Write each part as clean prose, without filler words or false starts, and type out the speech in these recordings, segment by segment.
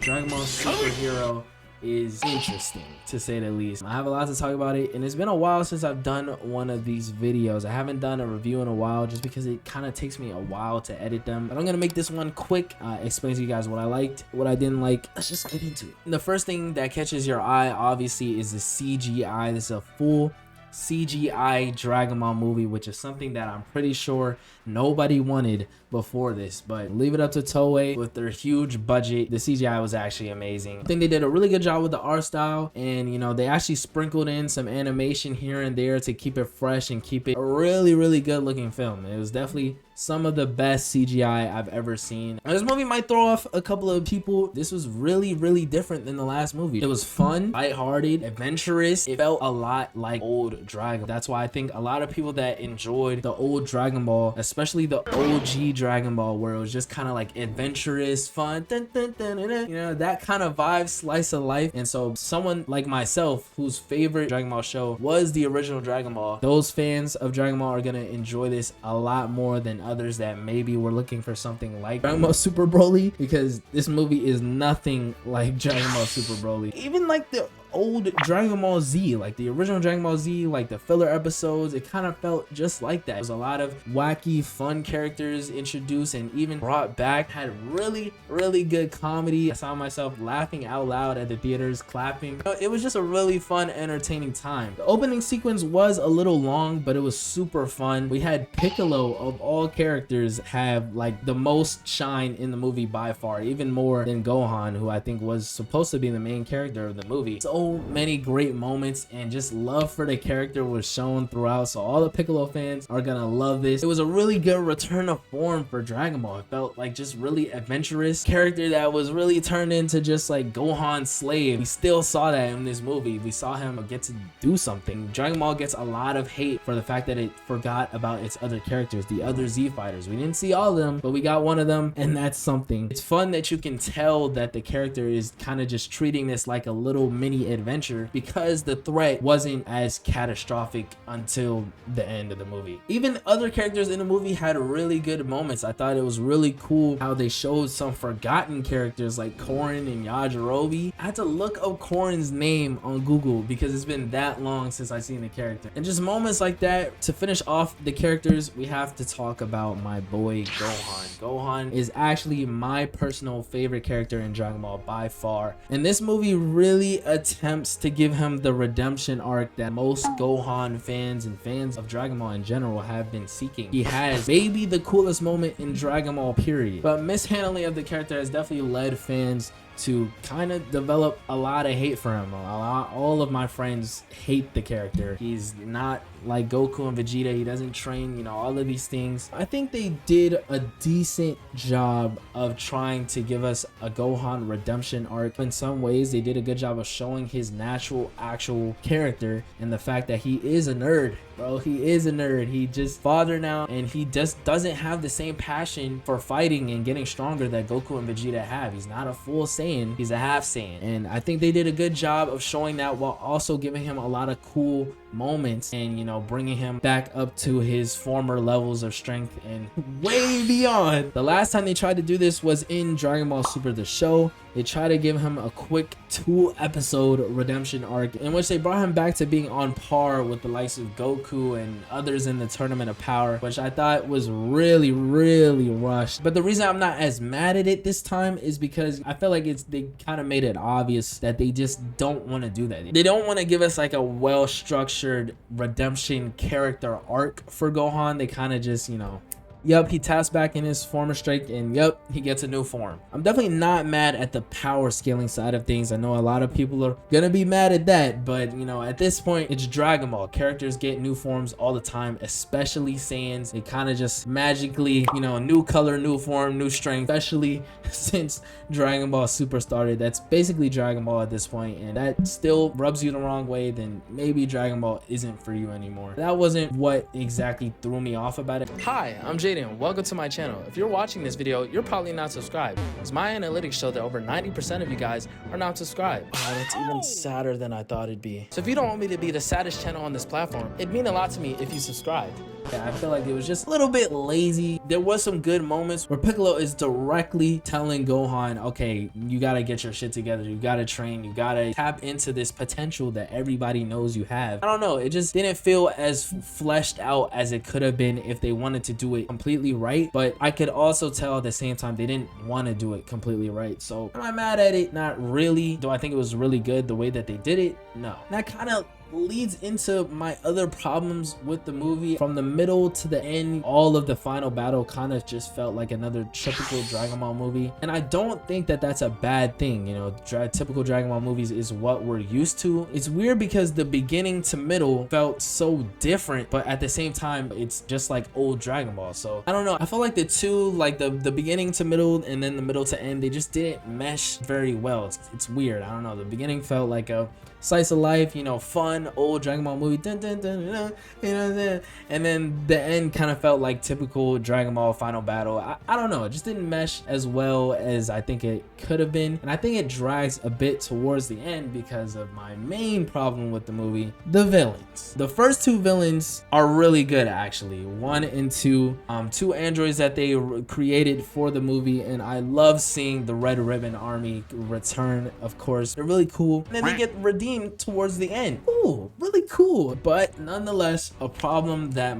Dragon Ball Superhero is interesting, to say the least. I have a lot to talk about it, and it's been a while since I've done one of these videos. I haven't done a review in a while just because it kind of takes me a while to edit them, but I'm gonna make this one quick, explain to you guys what I liked, what I didn't like. Let's just get into it. The first thing that catches your eye obviously is the CGI. This is a full CGI Dragon Ball movie, which is something that I'm pretty sure nobody wanted before this, but leave it up to Toei with their huge budget. The CGI was actually amazing. I think they did a really good job with the art style, and you know, they actually sprinkled in some animation here and there to keep it fresh and keep it a really good looking film. It was definitely some of the best CGI I've ever seen. Now, this movie might throw off a couple of people. This was really different than the last movie. It was fun, lighthearted, adventurous. It felt a lot like old Dragon. That's why I think a lot of people that enjoyed the old Dragon Ball, especially the OG Dragon Ball, where it was just kind of like adventurous, fun, you know, that kind of vibe, slice of life. And so someone like myself, whose favorite Dragon Ball show was the original Dragon Ball, those fans of Dragon Ball are gonna enjoy this a lot more than others that maybe were looking for something like Dragon Ball Super Broly, because this movie is nothing like Dragon Ball Super Broly. Even like the old Dragon Ball Z, like the original Dragon Ball Z, like the filler episodes, it kind of felt just like that. There was a lot of wacky, fun characters introduced and even brought back. Had really good comedy. I saw myself laughing out loud at the theaters, clapping. It was just a really fun, entertaining time. The opening sequence was a little long, but it was super fun. We had Piccolo, of all characters, have like the most shine in the movie by far, even more than Gohan, who I think was supposed to be the main character of the movie. So many great moments, and just love for the character was shown throughout. So all the Piccolo fans are gonna love this. It was a really good return of form for Dragon Ball. It felt like just really adventurous character that was really turned into just like Gohan's slave. We still saw that in this movie. We saw him get to do something. Dragon Ball gets a lot of hate for the fact that it forgot about its other characters, the other Z fighters. We didn't see all of them, but we got one of them, and that's something. It's fun that you can tell that the character is kind of just treating this like a little mini adventure, because the threat wasn't as catastrophic until the end of the movie. Even other characters in the movie had really good moments. I thought it was really cool how they showed some forgotten characters like Korin and Yajirobe. I had to look up Korin's name on Google because it's been that long since I've seen the character. And just moments like that. To finish off the characters, we have to talk about my boy Gohan. Gohan is actually my personal favorite character in Dragon Ball by far, and this movie really attempts to give him the redemption arc that most Gohan fans and fans of Dragon Ball in general have been seeking. He has maybe the coolest moment in Dragon Ball period, but mishandling of the character has definitely led fans to kind of develop a lot of hate for him. All of my friends hate the character. He's not like Goku and Vegeta. He doesn't train, you know, all of these things. I think they did a decent job of trying to give us a Gohan redemption arc. In some ways, they did a good job of showing his natural, actual character, and the fact that he is a nerd, bro. He is a nerd. He just father now, and he just doesn't have the same passion for fighting and getting stronger that Goku and Vegeta have. He's not a full Saiyan, he's a half Saiyan, and I think they did a good job of showing that while also giving him a lot of cool moments, and you know, bringing him back up to his former levels of strength and way beyond. The last time they tried to do this was in Dragon Ball Super the show. They tried to give him a quick 2-episode redemption arc in which they brought him back to being on par with the likes of Goku and others in the Tournament of Power, which I thought was really rushed. But the reason I'm not as mad at it this time is because I feel like they kind of made it obvious that they just don't want to do that. They don't want to give us like a well-structured redemption character arc for Gohan. They kind of just, you know, yep, he taps back in his former strength, and yep, he gets a new form. I'm definitely not mad at the power scaling side of things. I know a lot of people are gonna be mad at that, but you know, at this point, it's Dragon Ball. Characters get new forms all the time, especially Saiyans. They kind of just magically, you know, new color, new form, new strength, especially since Dragon Ball Super started. That's basically Dragon Ball at this point, and that still rubs you the wrong way, then maybe Dragon Ball isn't for you anymore. That wasn't what exactly threw me off about it. Hi, I'm Jay Jaden, welcome to my channel. If you're watching this video, you're probably not subscribed, as my analytics show that over 90% of you guys are not subscribed. Oh, that's even sadder than I thought it'd be. So if you don't want me to be the saddest channel on this platform, it'd mean a lot to me if you subscribed. Yeah, I feel like it was just a little bit lazy. There was some good moments where Piccolo is directly telling Gohan, okay, you gotta get your shit together, you gotta train, you gotta tap into this potential that everybody knows you have. I don't know, it just didn't feel as fleshed out as it could have been if they wanted to do it completely right, but I could also tell at the same time they didn't want to do it completely right. So am I mad at it? Not really. Do I think it was really good the way that they did it? No. And that kind of leads into my other problems with the movie. From the middle to the end, all of the final battle kind of just felt like another typical Dragon Ball movie, and I don't think that that's a bad thing. You know, typical Dragon Ball movies is what we're used to. It's weird because the beginning to middle felt so different, but at the same time it's just like old Dragon Ball. So I don't know, I felt like the two, like the beginning to middle and then the middle to end, they just didn't mesh very well. It's weird. I don't know, the beginning felt like a slice of life, you know, fun old Dragon Ball movie, dun, dun, dun, dun, dun, you know, and then the end kind of felt like typical Dragon Ball final battle. I don't know, it just didn't mesh as well as I think it could have been, and I think it drags a bit towards the end because of my main problem with the movie: the villains. The first two villains are really good, actually. 1 and 2, two androids that they created for the movie, and I love seeing the Red Ribbon Army return. Of course, they're really cool, and then they get redeemed towards the end. Ooh, really cool. But nonetheless, a problem that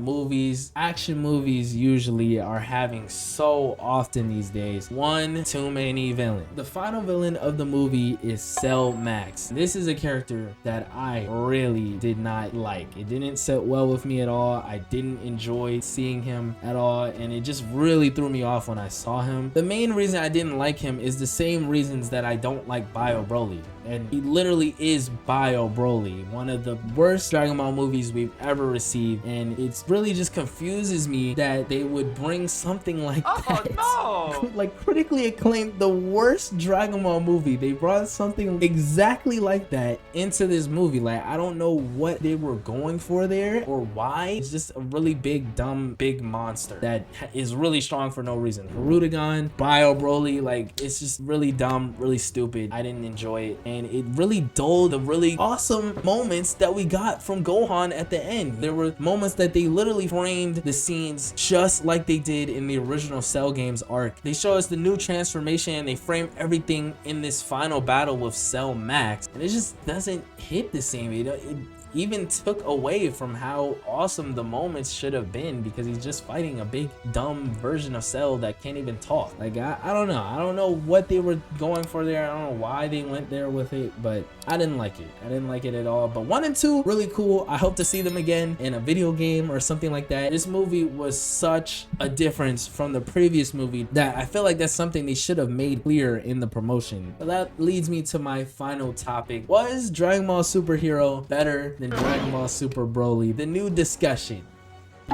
action movies usually are having so often these days: one too many villains. The final villain of the movie is Cell Max. This is a character that I really did not like. It didn't sit well with me at all. I didn't enjoy seeing him at all, and it just really threw me off when I saw him. The main reason I didn't like him is the same reasons that I don't like Bio Broly, and he literally is Bio Broly, one of the worst Dragon Ball movies we've ever received, and it really just confuses me that they would bring something like that. No! Like, critically acclaimed, the worst Dragon Ball movie, they brought something exactly like that into this movie. Like, I don't know what they were going for there or why. It's just a really big, dumb, big monster that is really strong for no reason. Hirudegan, Bio Broly, like, it's just really dumb, really stupid. I didn't enjoy it, and it really dulled the really awesome moments that we got from Gohan at the end. There were moments that they literally framed the scenes just like they did in the original Cell Games arc. They show us the new transformation, and they frame everything in this final battle with Cell Max, and it just doesn't hit the same. It even took away from how awesome the moments should have been, because he's just fighting a big dumb version of Cell that can't even talk. Like, I don't know what they were going for there. I don't know why they went there with it, but I didn't like it. I didn't like it at all. But 1 and 2, really cool. I hope to see them again in a video game or something like that. This movie was such a difference from the previous movie that I feel like that's something they should have made clear in the promotion. But that leads me to my final topic: was Dragon Ball Super Hero better than Dragon Ball Super Broly? The new discussion.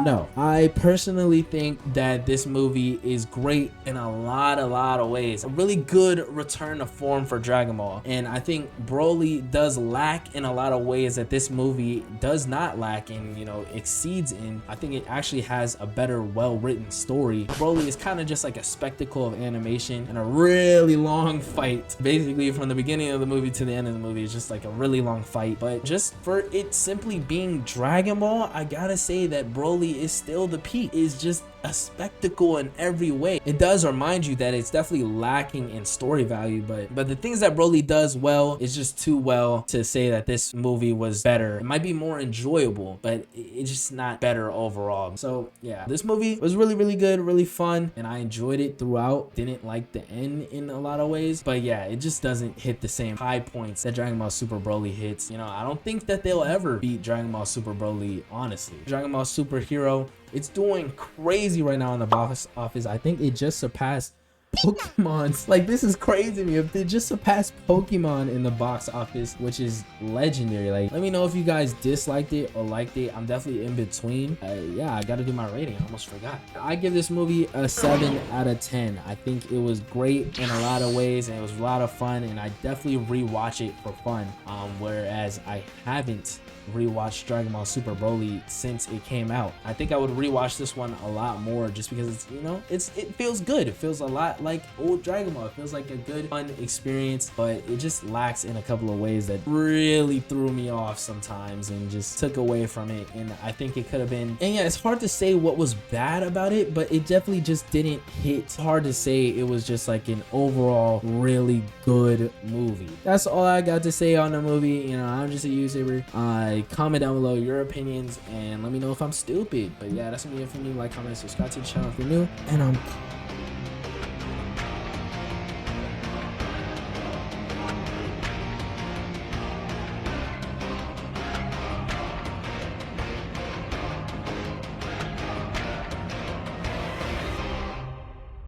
No, I personally think that this movie is great in a lot of ways. A really good return to form for Dragon Ball, and I think Broly does lack in a lot of ways that this movie does not lack and, you know, exceeds in. I think it actually has a better, well-written story. Broly is kind of just like a spectacle of animation and a really long fight. Basically, from the beginning of the movie to the end of the movie is just like a really long fight. But just for it simply being Dragon Ball, I gotta say that Broly is still the peak. Is just a spectacle in every way. It does remind you that it's definitely lacking in story value, but the things that Broly does well is just too well to say that this movie was better. It might be more enjoyable, but it's just not better overall. So yeah, this movie was really good, really fun, and I enjoyed it throughout. Didn't like the end in a lot of ways, but yeah, it just doesn't hit the same high points that Dragon Ball Super Broly hits. You know, I don't think that they'll ever beat Dragon Ball Super Broly, honestly. Dragon Ball Super Hero, it's doing crazy right now in the box office. I think it just surpassed Pokemon's like, this is crazy to me. If they just surpassed Pokemon in the box office, which is legendary. Like, let me know if you guys disliked it or liked it. I'm definitely in between. Yeah, I gotta do my rating. I almost forgot. I give this movie a 7 out of 10. I think it was great in a lot of ways, and it was a lot of fun, and I definitely rewatch it for fun. Whereas I haven't rewatched Dragon Ball Super Broly since it came out. I think I would rewatch this one a lot more just because it's, you know, it feels good. It feels a lot like old Dragon Ball. It feels like a good fun experience, but it just lacks in a couple of ways that really threw me off sometimes and just took away from it. And I think it could have been, and yeah, it's hard to say what was bad about it, but it definitely just didn't hit. It's hard to say it was just like an overall really good movie. That's all I got to say on the movie. You know, I'm just a YouTuber. Comment down below your opinions and let me know if I'm stupid. But yeah, that's gonna be it for me. Like, comment, subscribe to the channel if you're new, and I'm